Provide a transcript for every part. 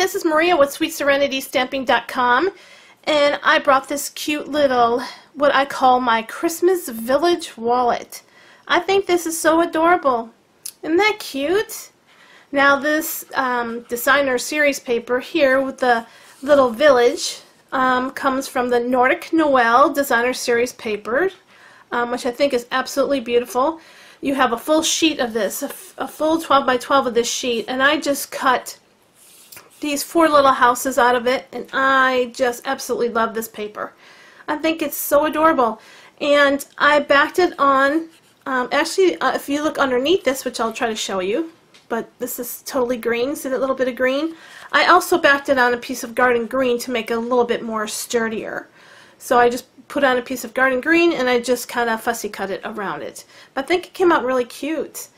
this is Maria with SweetSerenityStamping.com, and I brought this cute little, what I call my Christmas Village wallet. I think this is so adorable. Isn't that cute? Now this designer series paper here with the little village comes from the Nordic Noel designer series paper, which I think is absolutely beautiful. You have a full sheet of this, a full 12 by 12 of this sheet, and I just cut these 4 little houses out of it, and I just absolutely love this paper. I think it's so adorable, and I backed it on, actually if you look underneath this, which I'll try to show you, but this is totally green, see that little bit of green? I also backed it on a piece of garden green to make it a little bit more sturdier. So I just put on a piece of garden green and I just kind of fussy cut it around it. But I think it came out really cute.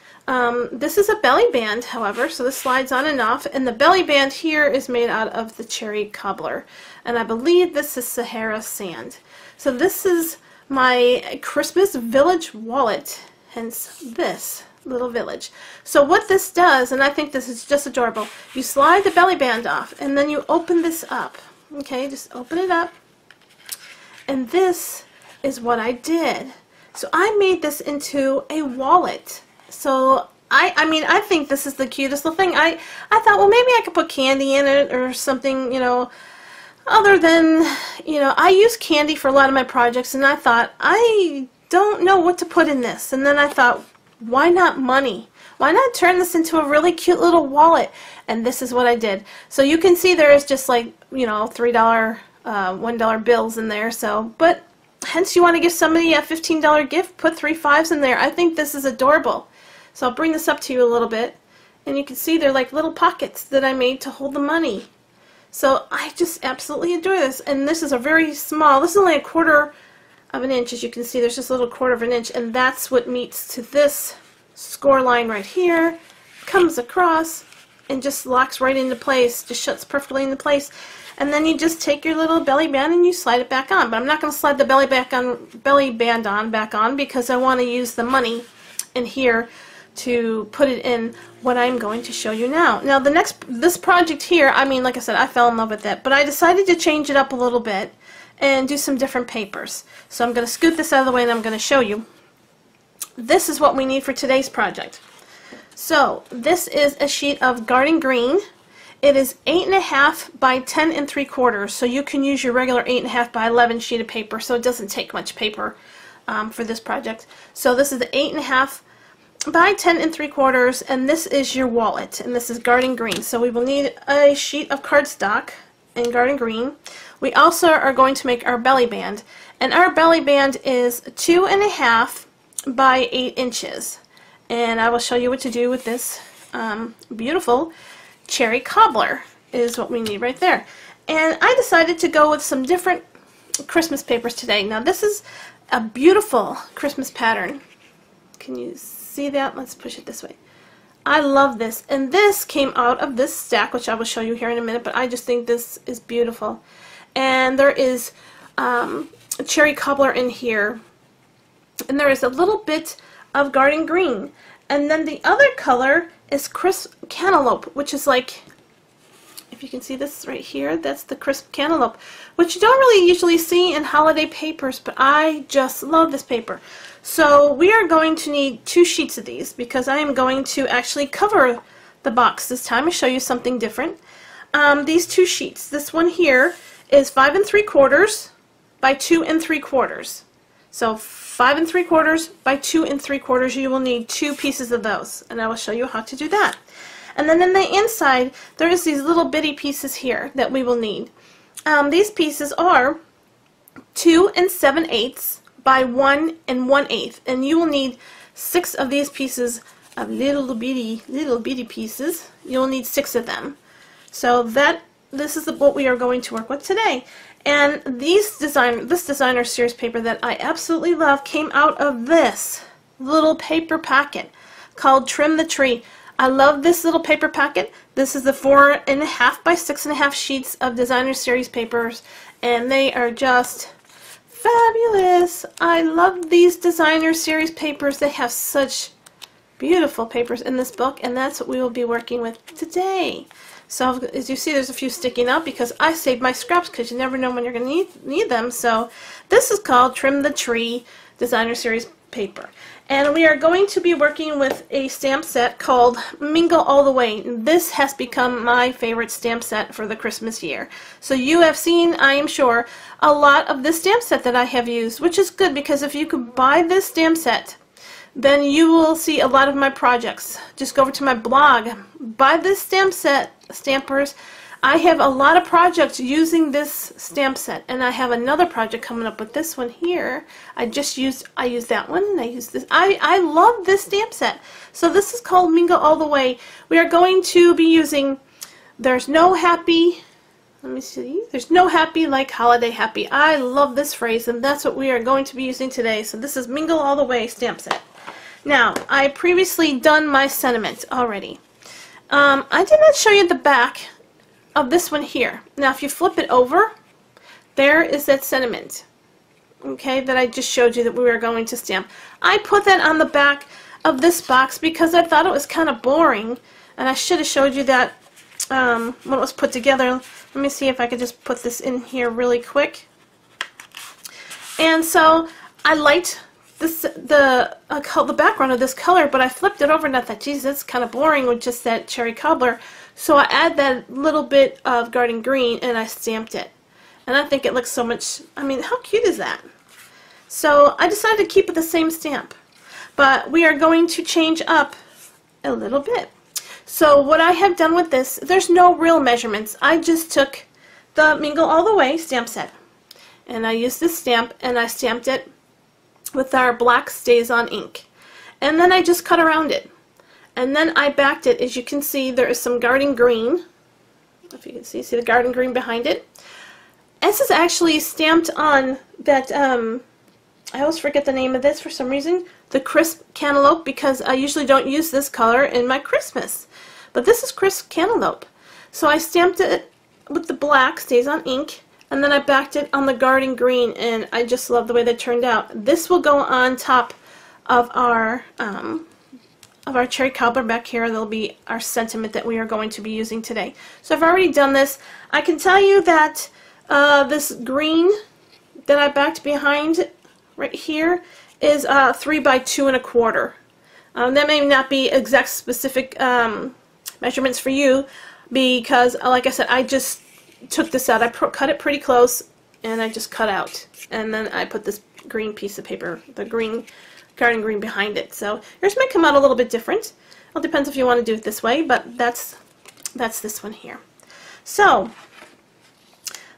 This is a belly band, however, so this slides on and off, and the belly band here is made out of the cherry cobbler, and I believe this is Sahara sand. So this is my Christmas Village wallet, hence this little village. So what this does, and I think this is just adorable, you slide the belly band off and then you open this up. Okay, just open it up, and this is what I did. So I made this into a wallet. So I mean, I think this is the cutest little thing. I thought, well, maybe I could put candy in it or something, you know, other than, you know, I use candy for a lot of my projects, and I thought, I don't know what to put in this. And then I thought, why not money? Why not turn this into a really cute little wallet? And this is what I did. So you can see there is just like, you know, $3, $1 bills in there. So, but hence you want to give somebody a $15 gift, put 3 5s in there. I think this is adorable. So I'll bring this up to you a little bit, and you can see they're like little pockets that I made to hold the money. So I just absolutely adore this. And this is a very small, this is only 1/4 of an inch. As you can see, there's just a little 1/4 of an inch, and that's what meets to this score line right here, comes across and just locks right into place, just shuts perfectly into place. And then you just take your little belly band and you slide it back on. But I'm not going to slide the belly band back on because I want to use the money in here to put it in what I'm going to show you now. Now this project here, I mean, like I said, I fell in love with it, but I decided to change it up a little bit and do some different papers. So I'm going to scoot this out of the way and I'm going to show you. This is what we need for today's project. So this is a sheet of garden green. It is 8.5 by 10 3/4, so you can use your regular 8.5 by 11 sheet of paper, so it doesn't take much paper for this project. So this is the 8.5 by 10 3/4, and this is your wallet, and this is garden green. So we will need a sheet of cardstock in garden green. We also are going to make our belly band, and our belly band is 2.5 by 8 inches. And I will show you what to do with this beautiful cherry cobbler is what we need right there. And I decided to go with some different Christmas papers today. Now this is a beautiful Christmas pattern. Can you see that? Let's push it this way. I love this, and this came out of this stack, which I will show you here in a minute, but I just think this is beautiful. And there is a cherry cobbler in here, and there is a little bit of garden green, and then the other color is crisp cantaloupe, which is like, if you can see this right here, that's the crisp cantaloupe, which you don't really usually see in holiday papers, but I just love this paper. So we are going to need 2 sheets of these because I am going to actually cover the box this time and show you something different. These 2 sheets, this one here is 5 3/4 by 2 3/4. So 5 3/4 by 2 3/4, you will need 2 pieces of those, and I will show you how to do that. And then in the inside, there is these little bitty pieces here that we will need. These pieces are 2 7/8 by 1 1/8, and you will need 6 of these pieces of little bitty pieces. You'll need 6 of them. So this is what we are going to work with today. And this designer series paper that I absolutely love came out of this little paper packet called Trim the Tree. I love this little paper packet. This is the 4.5 by 6.5 sheets of designer series papers, and they are just fabulous. I love these designer series papers. They have such beautiful papers in this book, and that's what we will be working with today. So as you see, there's a few sticking out because I saved my scraps because you never know when you're going to need them. So this is called Trim the Tree Designer Series paper. And we are going to be working with a stamp set called Mingle All the Way. This has become my favorite stamp set for the Christmas year. So you have seen, I am sure, a lot of this stamp set that I have used, which is good because if you could buy this stamp set, then you will see a lot of my projects. Just go over to my blog, buy this stamp set, stampers. I have a lot of projects using this stamp set, and I have another project coming up with this one here. I used that one, and I used this. I love this stamp set. So this is called Mingle All the Way. We are going to be using There's No Happy, let me see, There's No Happy Like Holiday Happy. I love this phrase, and that's what we are going to be using today. So this is Mingle All the Way stamp set. Now, I previously done my sentiment already. I did not show you the back of this one here. Now, if you flip it over, there is that sentiment, okay, that I just showed you that we were going to stamp. I put that on the back of this box because I thought it was kind of boring, and I should have showed you that when it was put together. Let me see if I could just put this in here really quick. And so I liked this, the background of this color, but I flipped it over and I thought, geez, that's kind of boring with just that cherry cobbler. So I add that little bit of garden green and I stamped it. And I think it looks so much, I mean, how cute is that? So I decided to keep it the same stamp. But we are going to change up a little bit. So what I have done with this, there's no real measurements. I just took the Mingle All the Way stamp set. And I used this stamp and I stamped it with our black StazOn ink. And then I just cut around it. And then I backed it. As you can see, there is some garden green. If you can see the garden green behind it. This is actually stamped on that, I always forget the name of this for some reason, the Crisp Cantaloupe, because I usually don't use this color in my Christmas. But this is Crisp Cantaloupe. So I stamped it with the black StazOn ink, and then I backed it on the garden green, and I just love the way that turned out. This will go on top of our cherry cobbler back here. That'll be our sentiment that we are going to be using today. So I've already done this. I can tell you that this green that I backed behind right here is 3 by 2 1/4. That may not be exact specific measurements for you because, like I said, I just took this out. I cut it pretty close and I just cut out. And then I put this green piece of paper, the green garden green behind it. So yours may come out a little bit different. It depends if you want to do it this way, but that's this one here. So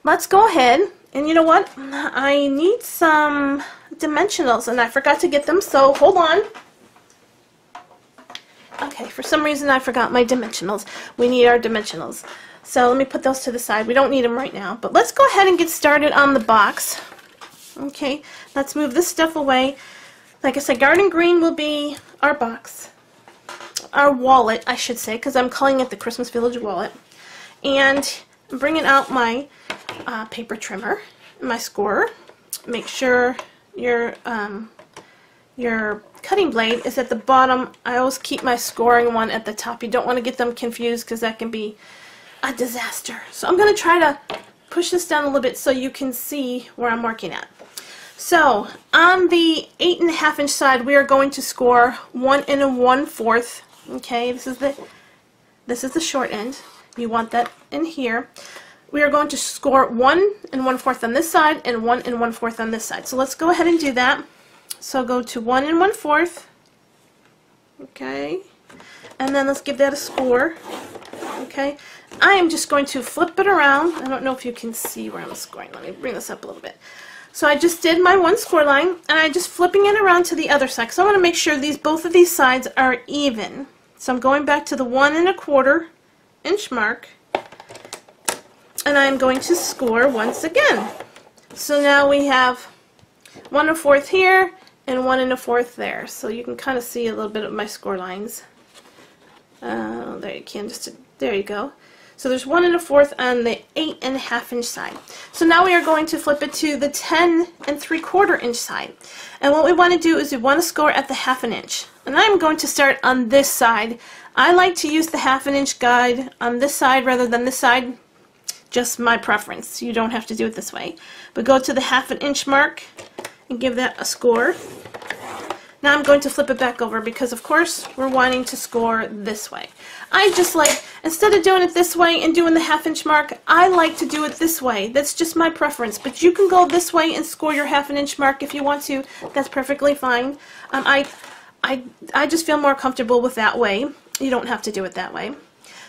let's go ahead, and you know what? I need some dimensionals and I forgot to get them, so hold on. Okay, for some reason I forgot my dimensionals. We need our dimensionals. So let me put those to the side. We don't need them right now, but let's go ahead and get started on the box. Okay, let's move this stuff away. Like I said, garden green will be our box, our wallet, I should say, because I'm calling it the Christmas Village wallet. And I'm bringing out my paper trimmer, my scorer. Make sure your cutting blade is at the bottom. I always keep my scoring one at the top. You don't want to get them confused because that can be a disaster. So I'm going to try to push this down a little bit so you can see where I'm working at. So on the 8 1/2 inch side, we are going to score 1 1/4. Okay, this is the short end. You want that in here. We are going to score 1 1/4 on this side and 1 1/4 on this side. So let's go ahead and do that. So go to 1 1/4. Okay, and then let's give that a score. Okay, I am just going to flip it around. I don't know if you can see where I'm scoring. Let me bring this up a little bit. So I just did my one score line, and I'm just flipping it around to the other side. So I want to make sure both of these sides are even. So I'm going back to the 1 1/4 inch mark, and I'm going to score once again. So now we have 1 1/4 here and 1 1/4 there. So you can kind of see a little bit of my score lines. There you can, there you go. So there's 1 1/4 on the 8 1/2 inch side. So now we are going to flip it to the 10 3/4 inch side. And what we want to do is we want to score at the 1/2 inch. And I'm going to start on this side. I like to use the 1/2 inch guide on this side rather than this side. Just my preference. You don't have to do it this way. But go to the 1/2 inch mark and give that a score. Now I'm going to flip it back over because of course we're wanting to score this way. I just like, instead of doing it this way and doing the 1/2 inch mark, I like to do it this way. That's just my preference. But you can go this way and score your 1/2 inch mark if you want to. That's perfectly fine. I just feel more comfortable with that way. You don't have to do it that way.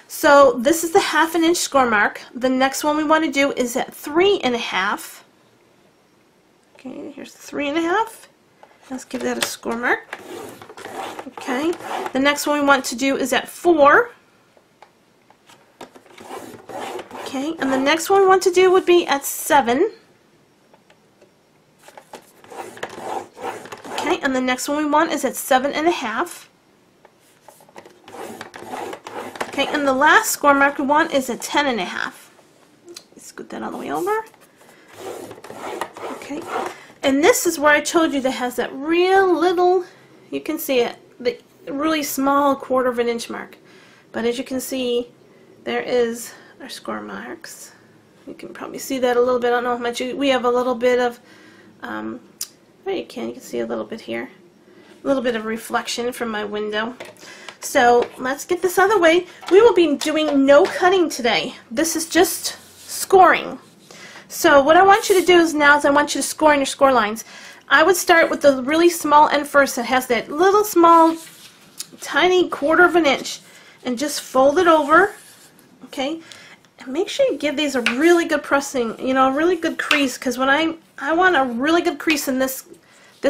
So this is the 1/2 inch score mark. The next one we want to do is at 3 1/2. Okay, here's the 3 1/2. Let's give that a score mark. Okay, the next one we want to do is at 4. Okay, and the next one we want to do would be at 7. Okay, and the next one we want is at 7 1/2. Okay, and the last score mark we want is at 10 1/2. Scoot that all the way over. Okay, and this is where I told you that has that real little, you can see it, the really small 1/4 inch mark. But as you can see, there is our score marks. You can probably see that a little bit. I don't know how much we have a little bit of, there you can see a little bit here. A little bit of reflection from my window. So let's get this out of the way. We will be doing no cutting today. This is just scoring. So what I want you to do is now is I want you to score in your score lines. I would start with the really small end first that has that little small tiny 1/4 inch and just fold it over. Okay, and make sure you give these a really good pressing, you know, a really good crease, because when I want a really good crease in this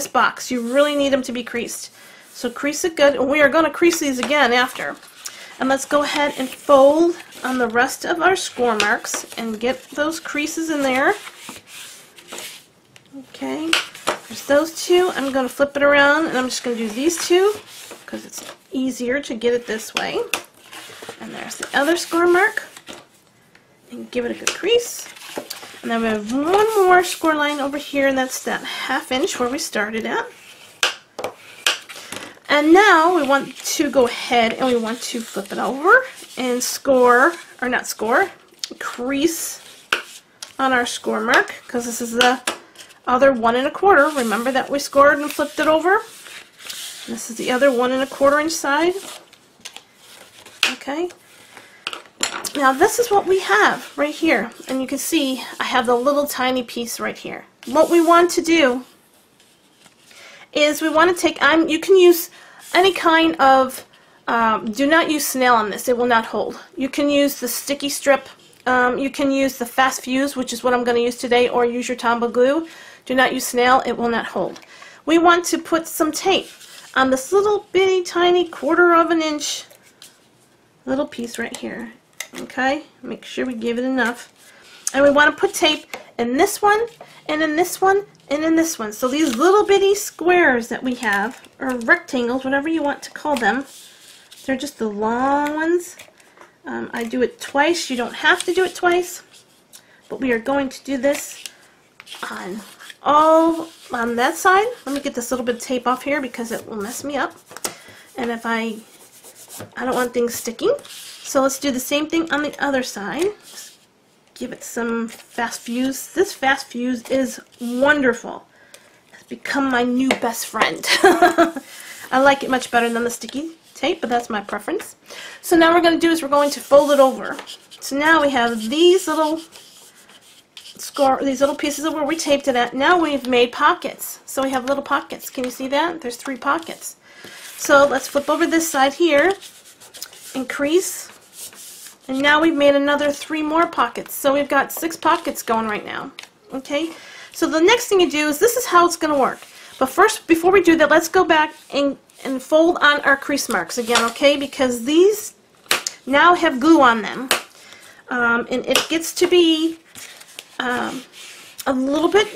box. You really need them to be creased. So crease it good, and we are going to crease these again after. And let's go ahead and fold on the rest of our score marks and get those creases in there. Okay, there's those two. I'm going to flip it around and I'm just going to do these two because it's easier to get it this way. And there's the other score mark. And give it a good crease. And then we have one more score line over here, and that's that 1/2 inch where we started at. And now we want to go ahead and we want to flip it over and score, or not score, crease on our score mark, because this is the other 1 1/4. Remember that we scored and flipped it over? This is the other 1 1/4 inch side. Okay. Now this is what we have right here, and you can see I have the little tiny piece right here. What we want to do is we want to take, you can use any kind of, do not use snail on this, it will not hold. You can use the sticky strip, you can use the fast fuse, which is what I'm going to use today, or use your Tombow glue. Do not use snail, it will not hold. We want to put some tape on this little bitty tiny 1/4 inch little piece right here. Okay, make sure we give it enough. And we want to put tape in this one, and in this one, and in this one. So these little bitty squares that we have, or rectangles, whatever you want to call them, they're just the long ones. I do it twice. You don't have to do it twice, but we are going to do this on that side. Let me get this little bit of tape off here because it will mess me up. And if I don't want things sticking. So let's do the same thing on the other side. Just give it some fast fuse. This fast fuse is wonderful. It's become my new best friend. I like it much better than the sticky tape, but that's my preference. So now what we're going to do is we're going to fold it over. So now we have these little pieces of where we taped it at. Now we've made pockets. So we have little pockets. Can you see that? There's 3 pockets. So let's flip over this side here and crease. And now we've made another 3 more pockets. So we've got 6 pockets going right now. Okay? So the next thing you do is, this is how it's going to work. But first, before we do that, let's go back and fold on our crease marks again, okay? Because these now have glue on them. And it gets to be a little bit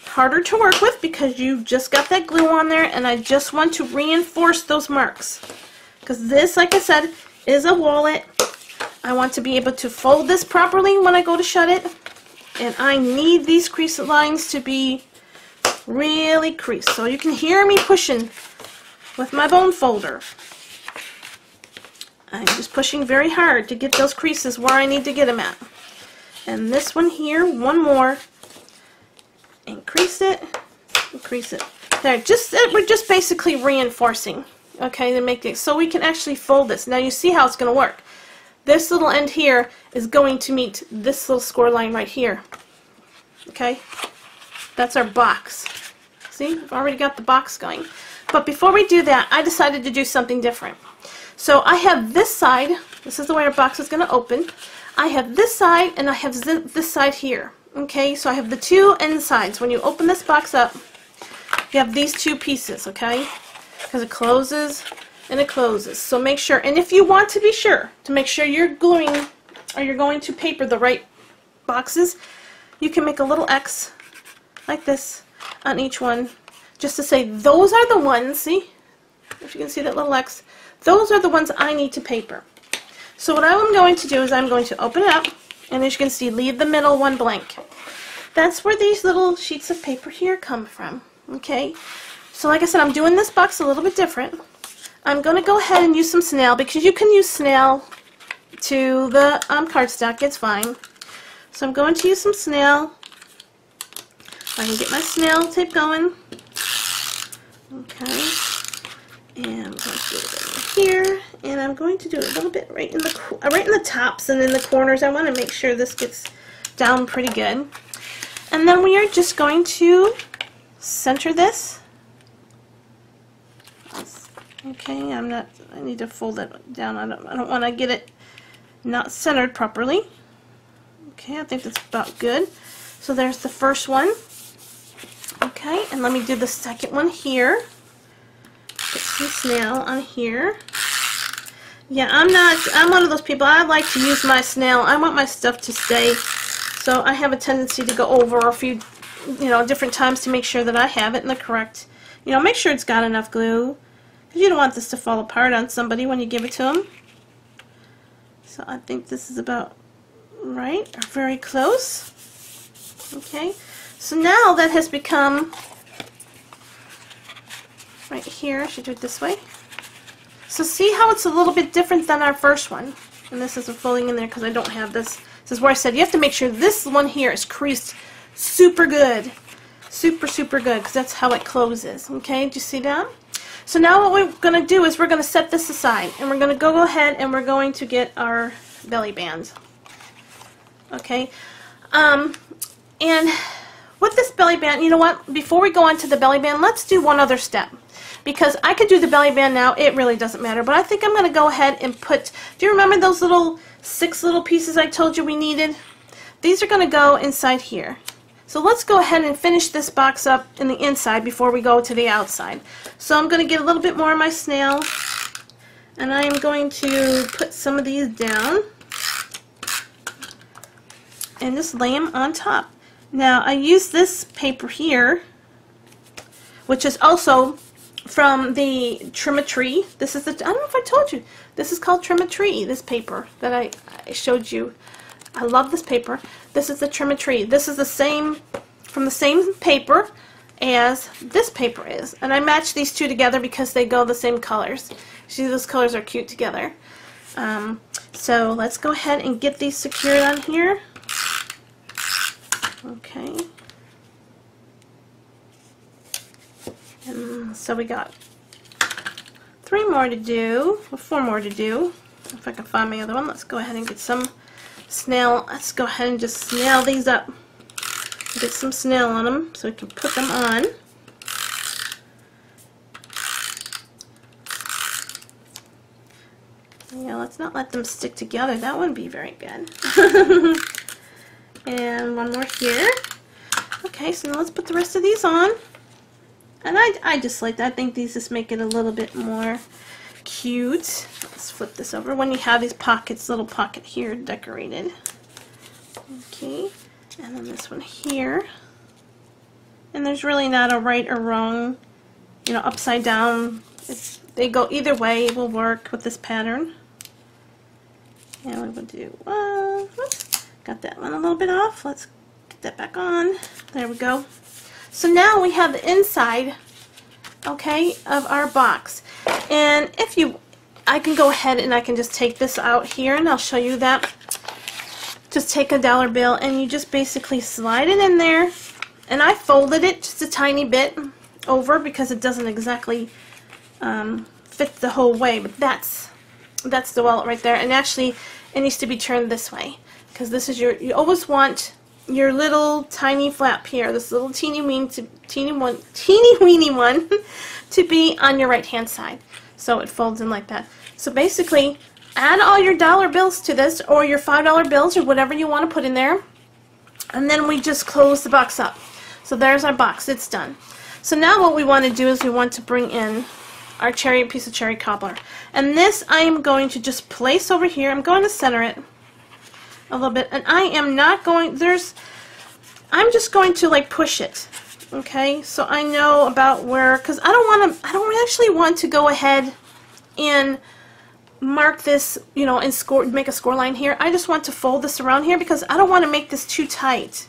harder to work with because you've just got that glue on there, and I just want to reinforce those marks. Because this, like I said, is a wallet. I want to be able to fold this properly when I go to shut it. And I need these crease lines to be really creased. So you can hear me pushing with my bone folder. I'm just pushing very hard to get those creases where I need to get them at. And this one here, one more. And crease it. And crease it. There, we're just basically reinforcing. Okay, to make it so we can actually fold this. Now you see how it's going to work. This little end here is going to meet this little score line right here. Okay? That's our box. See? I've already got the box going. But before we do that, I decided to do something different. So I have this side. This is the way our box is going to open. I have this side and I have this side here. Okay? So I have the two end sides. When you open this box up, you have these two pieces. Okay? Because it closes and it closes. So make sure, and if you want to be sure to make sure you're gluing or you're going to paper the right boxes, you can make a little X like this on each one just to say those are the ones, see, if you can see that little X, those are the ones I need to paper. So what I'm going to do is I'm going to open it up, and as you can see, leave the middle one blank. That's where these little sheets of paper here come from. Okay, so like I said, I'm doing this box a little bit different. I'm going to go ahead and use some snail, because you can use snail to the cardstock, it's fine. So I'm going to use some snail. I can get my snail tape going. Okay, and I'm going to do it right here, and I'm going to do a little bit right in the tops and in the corners. I want to make sure this gets down pretty good. And then we are just going to center this. Okay, I need to fold it down. I don't want to get it not centered properly. Okay, I think that's about good. So there's the first one. Okay, and let me do the second one here. Get some snail on here. Yeah, I'm one of those people, I like to use my snail. I want my stuff to stay. So I have a tendency to go over a few, different times to make sure that I have it in the correct, make sure it's got enough glue. Because you don't want this to fall apart on somebody when you give it to them. So I think this is about right, or very close. Okay, so now that has become right here. I should do it this way. So see how it's a little bit different than our first one. And this isn't folding in there because I don't have this. This is where I said you have to make sure this one here is creased super good. Super, super good, because that's how it closes. Okay, do you see that? So now what we're going to do is we're going to set this aside, and we're going to go ahead and we're going to get our belly band. Okay, and with this belly band, you know what, before we go on to the belly band, let's do one other step. Because I could do the belly band now, it really doesn't matter, but I think I'm going to go ahead and put, do you remember those six little pieces I told you we needed? These are going to go inside here. So let's go ahead and finish this box up in the inside before we go to the outside. So I'm going to get a little bit more of my snail, and I am going to put some of these down and just lay them on top. Now I use this paper here, which is also from the Trimetry. This is the, I don't know if I told you, this is called Trimetry, this paper that I showed you. I love this paper. This is the Trimetry. This is the same, from the same paper as this paper is. And I match these two together because they go the same colors. See, those colors are cute together. So let's go ahead and get these secured on here. Okay. And so we got 3 more to do, or 4 more to do. If I can find my other one, let's go ahead and get some snail. Let's go ahead and just snail these up. Get some snail on them so we can put them on. Yeah, let's not let them stick together. That wouldn't be very good. And one more here. Okay, so now let's put the rest of these on. And I just like that. I think these just make it a little bit more cute. Let's flip this over. When you have these pockets, little pocket here decorated. Okay, and then this one here. And there's really not a right or wrong, upside down. They go either way. It will work with this pattern. And we're going to do, whoops, got that one a little bit off. Let's get that back on. There we go. So now we have the inside, okay, of our box. And if you, I can go ahead and I can just take this out here and I'll show you that. Just take a dollar bill and you just basically slide it in there. And I folded it just a tiny bit over because it doesn't exactly fit the whole way, but that's the wallet right there. And actually it needs to be turned this way because this is your, you always want your little tiny flap here, this little teeny weeny one to be on your right hand side, so it folds in like that. So basically add all your dollar bills to this, or your $5 bills, or whatever you want to put in there, and then we just close the box up. So there's our box, it's done. So now what we want to do is we want to bring in our piece of cherry cobbler, and this I am going to just place over here. I'm going to center it a little bit, and I am not going, I'm just going to like push it, okay, so I know about where, because I don't actually want to go ahead and mark this, you know, and make a score line here. I just want to fold this around here because I don't want to make this too tight.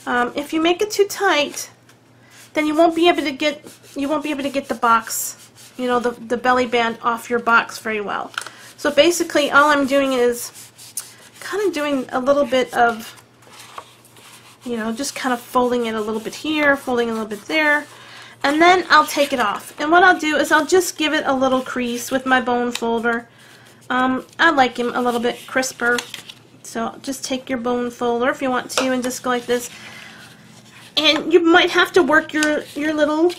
If you make it too tight, then you won't be able to get the box, you know, the belly band off your box very well. So basically all I'm doing is kind of doing a little bit of, you know, just kind of folding it a little bit here, folding a little bit there, and then I'll take it off. And what I'll do is I'll just give it a little crease with my bone folder. I like him a little bit crisper, so just take your bone folder if you want to and just go like this. And you might have to work your little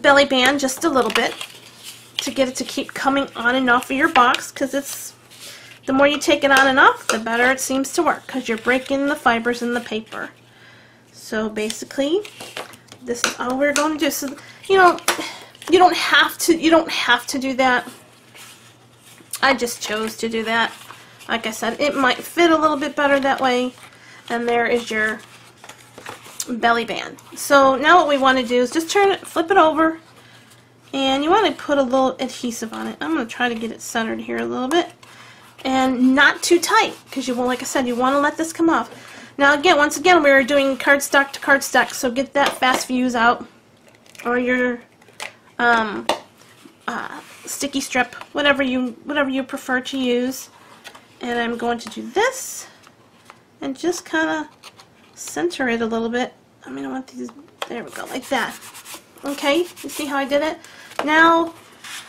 belly band just a little bit to get it to keep coming on and off of your box, because it's, the more you take it on and off, the better it seems to work, because you're breaking the fibers in the paper. So basically, this is all we're going to do. So, you know, you don't have to do that. I just chose to do that. Like I said, it might fit a little bit better that way. And there is your belly band. So now what we want to do is just turn it, flip it over, and you want to put a little adhesive on it. I'm going to try to get it centered here a little bit. And not too tight, because you want, like I said, you want to let this come off. Now again, once again, we're doing cardstock to cardstock, so get that fast fuse out, or your sticky strip, whatever you prefer to use. And I'm going to do this, and just kind of center it a little bit. I mean, I want these, there we go, like that. Okay, you see how I did it? Now,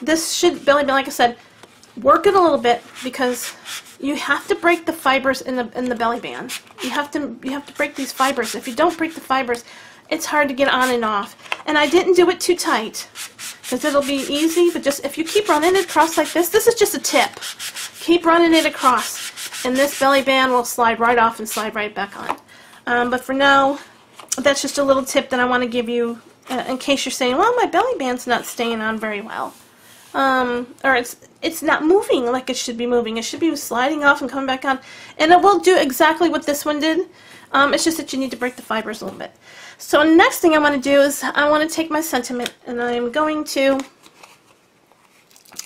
this should, belly band, like I said, work it a little bit, because you have to break the fibers in the belly band. You have to break these fibers. If you don't break the fibers, it's hard to get on and off. And I didn't do it too tight, because it'll be easy, but just if you keep running it across like this is just a tip. Keep running it across, and this belly band will slide right off and slide right back on. But for now, that's just a little tip that I want to give you in case you're saying, well, my belly band's not staying on very well. Or it's not moving like it should be moving. It should be sliding off and coming back on. And it will do exactly what this one did. It's just that you need to break the fibers a little bit. So next thing I want to do is I want to take my sentiment, and I'm going to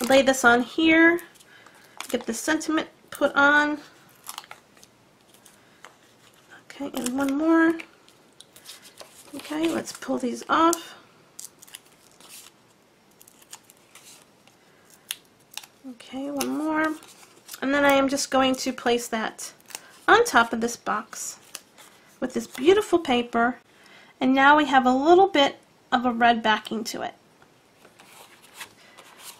lay this on here. Get the sentiment put on. Okay, and one more. Okay, let's pull these off. Okay, one more. And then I am just going to place that on top of this box with this beautiful paper. And now we have a little bit of a red backing to it.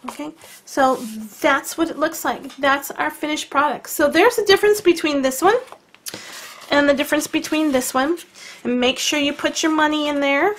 Okay, so that's what it looks like. That's our finished product. So there's a difference between this one and the difference between this one. And make sure you put your money in there.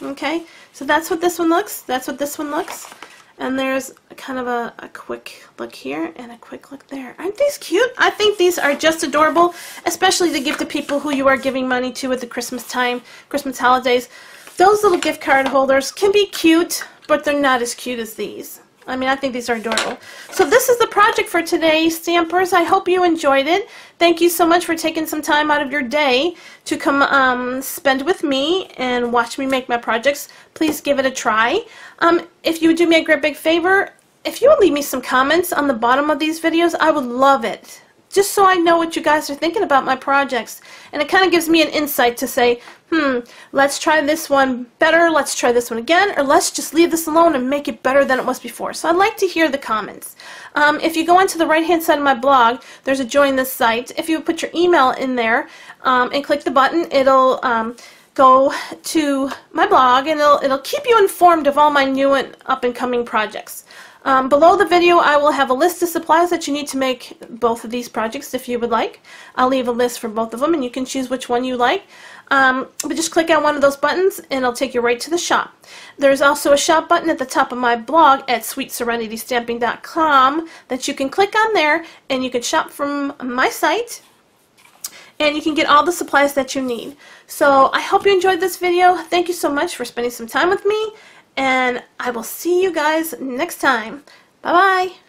Okay, so that's what this one looks. That's what this one looks. And there's kind of a quick look here and a quick look there. Aren't these cute? I think these are just adorable, especially to give to people who you are giving money to at the Christmas time, Christmas holidays. Those little gift card holders can be cute, but they're not as cute as these. I mean, I think these are adorable. So this is the project for today, Stampers. I hope you enjoyed it. Thank you so much for taking some time out of your day to come spend with me and watch me make my projects. Please give it a try. If you would do me a great big favor, if you would leave me some comments on the bottom of these videos, I would love it. Just so I know what you guys are thinking about my projects. And it kind of gives me an insight to say, let's try this one better, let's try this one again, or let's just leave this alone and make it better than it was before. So I'd like to hear the comments. If you go onto the right-hand side of my blog, there's a join this site. If you put your email in there and click the button, it'll go to my blog, and it'll keep you informed of all my new and up-and-coming projects. Below the video, I will have a list of supplies that you need to make both of these projects if you would like. I'll leave a list for both of them, and you can choose which one you like. But just click on one of those buttons, and it'll take you right to the shop. There's also a shop button at the top of my blog at sweetserenitystamping.com that you can click on there, and you can shop from my site, and you can get all the supplies that you need. So I hope you enjoyed this video. Thank you so much for spending some time with me. And I will see you guys next time. Bye-bye.